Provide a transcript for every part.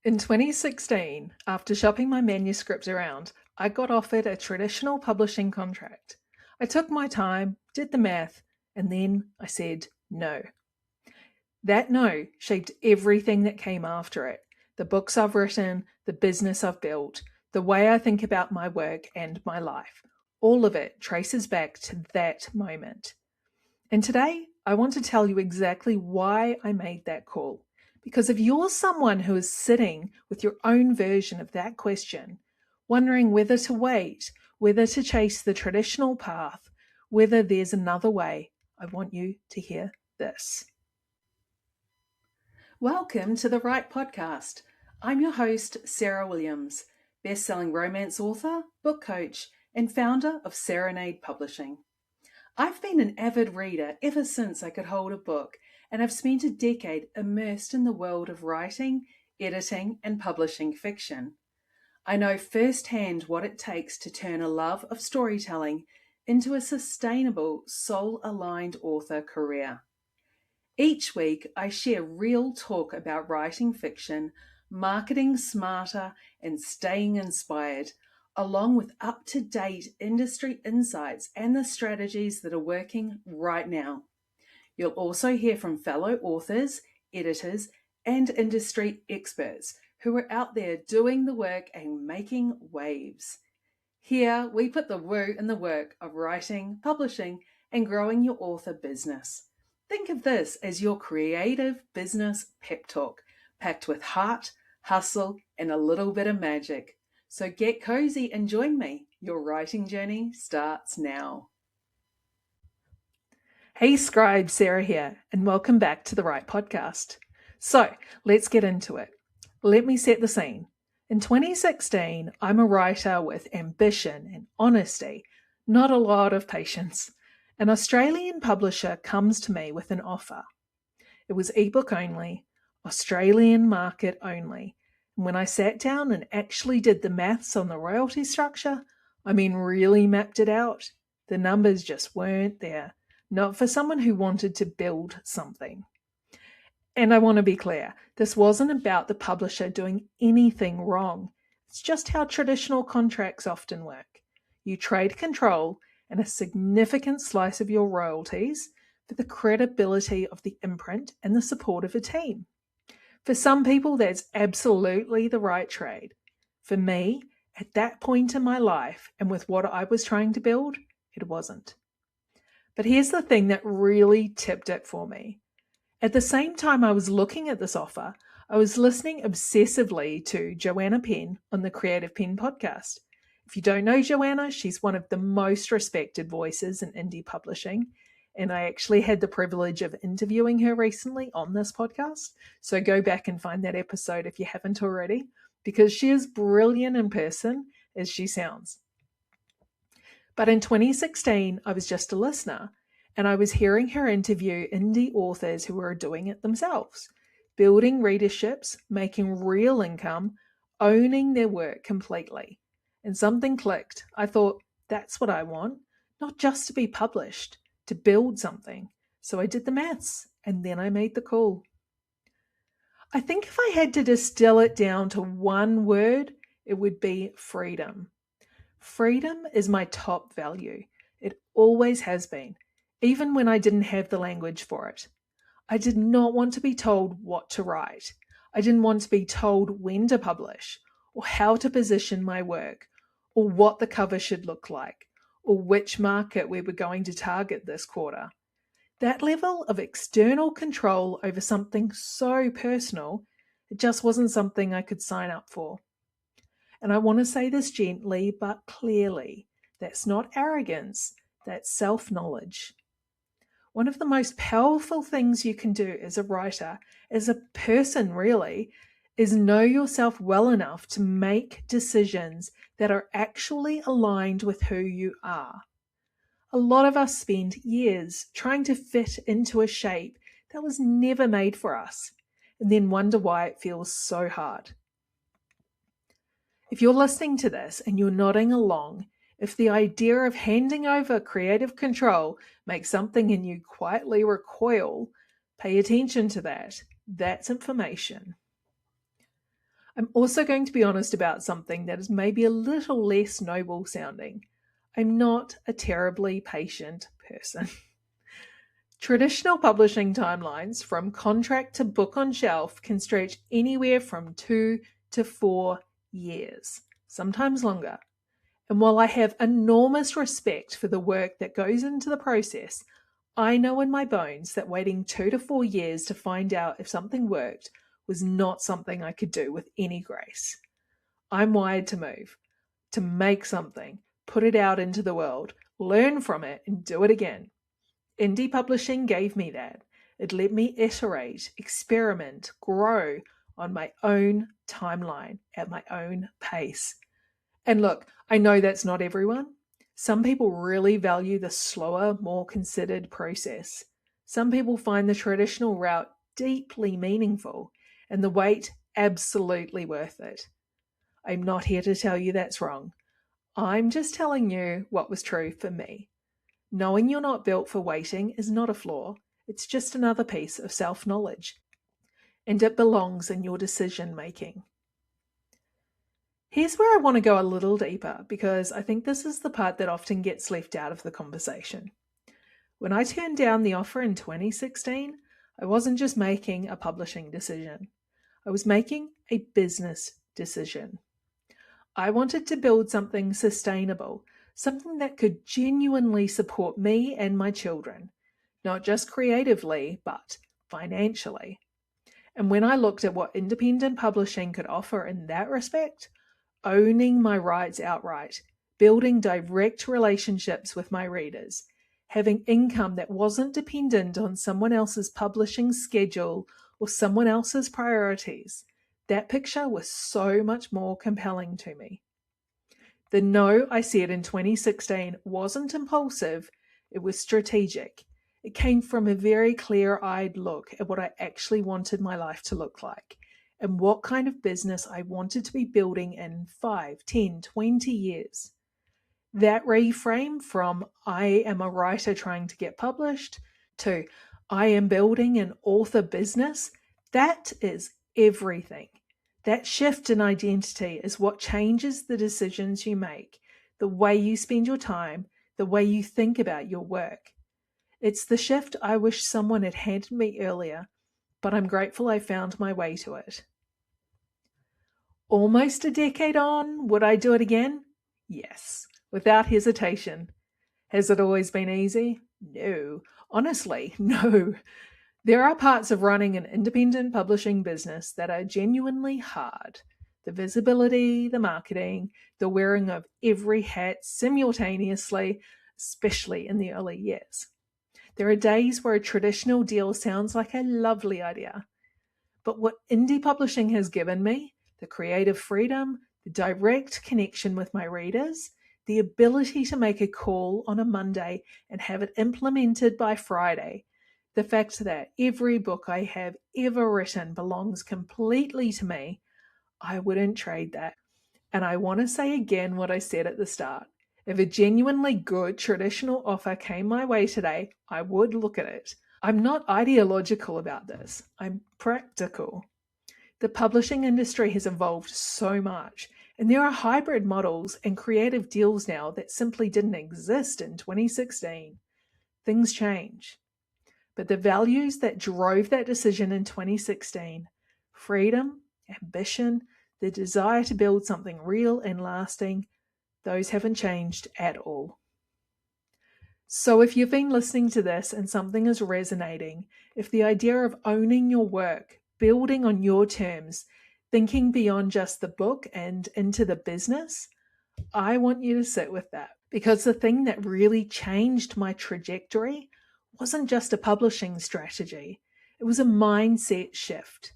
In 2016, after shopping my manuscript around, I got offered a traditional publishing contract. I took my time, did the math, and then I said no. That no shaped everything that came after it: the books I've written, the business I've built, the way I think about my work and my life. All of it traces back to that moment. And today, I want to tell you exactly why I made that call. Because if you're someone who is sitting with your own version of that question, wondering whether to wait, whether to chase the traditional path, whether there's another way, I want you to hear this. Welcome to the Right Podcast. I'm your host, Sarah Williams, best-selling romance author, book coach, and founder of Serenade Publishing. I've been an avid reader ever since I could hold a book, and I've spent a decade immersed in the world of writing, editing, and publishing fiction. I know firsthand what it takes to turn a love of storytelling into a sustainable, soul-aligned author career. Each week, I share real talk about writing fiction, marketing smarter, and staying inspired, along with up-to-date industry insights and the strategies that are working right now. You'll also hear from fellow authors, editors, and industry experts who are out there doing the work and making waves. Here, we put the woo in the work of writing, publishing, and growing your author business. Think of this as your creative business pep talk, packed with heart, hustle, and a little bit of magic. So get cozy and join me. Your writing journey starts now. Hey scribe, Sarah here, and welcome back to the Right Podcast. So let's get into it. Let me set the scene. In 2016, I'm a writer with ambition and honesty, not a lot of patience. An Australian publisher comes to me with an offer. It was ebook only, Australian market only. And when I sat down and actually did the maths on the royalty structure, really mapped it out, the numbers just weren't there. Not for someone who wanted to build something. And I want to be clear, this wasn't about the publisher doing anything wrong. It's just how traditional contracts often work. You trade control and a significant slice of your royalties for the credibility of the imprint and the support of a team. For some people, that's absolutely the right trade. For me, at that point in my life and with what I was trying to build, it wasn't. But here's the thing that really tipped it for me. At the same time I was looking at this offer, I was listening obsessively to Joanna Penn on the Creative Penn podcast. If you don't know Joanna, she's one of the most respected voices in indie publishing, and I actually had the privilege of interviewing her recently on this podcast, so go back and find that episode if you haven't already, because she is brilliant in person as she sounds. But in 2016, I was just a listener, and I was hearing her interview indie authors who were doing it themselves, building readerships, making real income, owning their work completely. And something clicked. I thought, that's what I want, not just to be published, to build something. So I did the maths, and then I made the call. I think if I had to distill it down to one word, it would be freedom. Freedom is my top value. It always has been, even when I didn't have the language for it. I did not want to be told what to write. I didn't want to be told when to publish, or how to position my work, or what the cover should look like, or which market we were going to target this quarter. That level of external control over something so personal, it just wasn't something I could sign up for. And I want to say this gently but clearly. That's not arrogance, that's self-knowledge. One of the most powerful things you can do as a writer, as a person really, is know yourself well enough to make decisions that are actually aligned with who you are. A lot of us spend years trying to fit into a shape that was never made for us, and then wonder why it feels so hard. If you're listening to this and you're nodding along, if the idea of handing over creative control makes something in you quietly recoil, pay attention to that. That's information. I'm also going to be honest about something that is maybe a little less noble sounding. I'm not a terribly patient person. Traditional publishing timelines, from contract to book on shelf, can stretch anywhere from 2 to 4 years, sometimes longer. And while I have enormous respect for the work that goes into the process, I know in my bones that waiting 2 to 4 years to find out if something worked was not something I could do with any grace. I'm wired to move, to make something, put it out into the world, learn from it, and do it again. Indie publishing gave me that. It let me iterate, experiment, grow on my own timeline, at my own pace. And look, I know that's not everyone. Some people really value the slower, more considered process. Some people find the traditional route deeply meaningful and the wait absolutely worth it. I'm not here to tell you that's wrong. I'm just telling you what was true for me. Knowing you're not built for waiting is not a flaw. It's just another piece of self-knowledge. And it belongs in your decision making. Here's where I want to go a little deeper because I think this is the part that often gets left out of the conversation. When I turned down the offer in 2016, I wasn't just making a publishing decision. I was making a business decision. I wanted to build something sustainable, something that could genuinely support me and my children, not just creatively, but financially. And when I looked at what independent publishing could offer in that respect, owning my rights outright, building direct relationships with my readers, having income that wasn't dependent on someone else's publishing schedule or someone else's priorities, that picture was so much more compelling to me. The no I said in 2016 wasn't impulsive, it was strategic. It came from a very clear-eyed look at what I actually wanted my life to look like and what kind of business I wanted to be building in 5, 10, 20 years. That reframe from I am a writer trying to get published to I am building an author business, that is everything. That shift in identity is what changes the decisions you make, the way you spend your time, the way you think about your work. It's the shift I wish someone had handed me earlier, but I'm grateful I found my way to it. Almost a decade on, would I do it again? Yes, without hesitation. Has it always been easy? No. Honestly, no. There are parts of running an independent publishing business that are genuinely hard. The visibility, the marketing, the wearing of every hat simultaneously, especially in the early years. There are days where a traditional deal sounds like a lovely idea. But what indie publishing has given me, the creative freedom, the direct connection with my readers, the ability to make a call on a Monday and have it implemented by Friday, the fact that every book I have ever written belongs completely to me, I wouldn't trade that. And I want to say again what I said at the start. If a genuinely good traditional offer came my way today, I would look at it. I'm not ideological about this. I'm practical. The publishing industry has evolved so much, and there are hybrid models and creative deals now that simply didn't exist in 2016. Things change. But the values that drove that decision in 2016, freedom, ambition, the desire to build something real and lasting, those haven't changed at all. So if you've been listening to this and something is resonating, if the idea of owning your work, building on your terms, thinking beyond just the book and into the business, I want you to sit with that. Because the thing that really changed my trajectory wasn't just a publishing strategy. It was a mindset shift.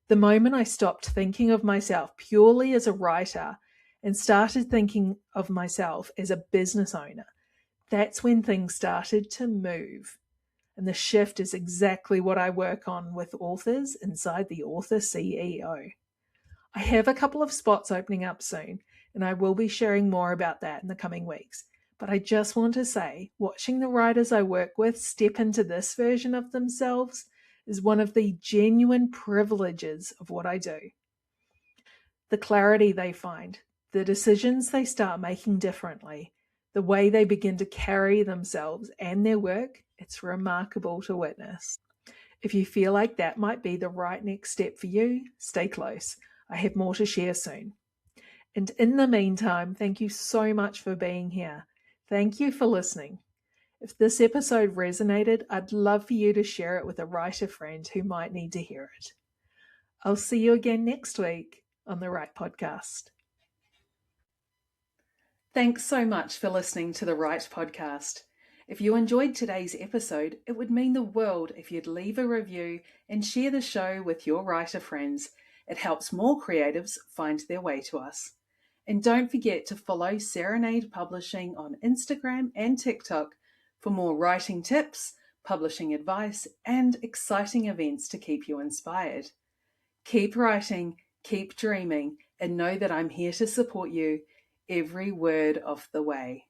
The moment I stopped thinking of myself purely as a writer and started thinking of myself as a business owner, that's when things started to move. And the shift is exactly what I work on with authors inside the Author CEO. I have a couple of spots opening up soon, and I will be sharing more about that in the coming weeks. But I just want to say, watching the writers I work with step into this version of themselves is one of the genuine privileges of what I do. The clarity they find, the decisions they start making differently, the way they begin to carry themselves and their work, it's remarkable to witness. If you feel like that might be the right next step for you, stay close. I have more to share soon. And in the meantime, thank you so much for being here. Thank you for listening. If this episode resonated, I'd love for you to share it with a writer friend who might need to hear it. I'll see you again next week on the Right Podcast. Thanks so much for listening to the Right Podcast. If you enjoyed today's episode, it would mean the world if you'd leave a review and share the show with your writer friends. It helps more creatives find their way to us. And don't forget to follow Serenade Publishing on Instagram and TikTok for more writing tips, publishing advice, and exciting events to keep you inspired. Keep writing, keep dreaming, and know that I'm here to support you every word of the way.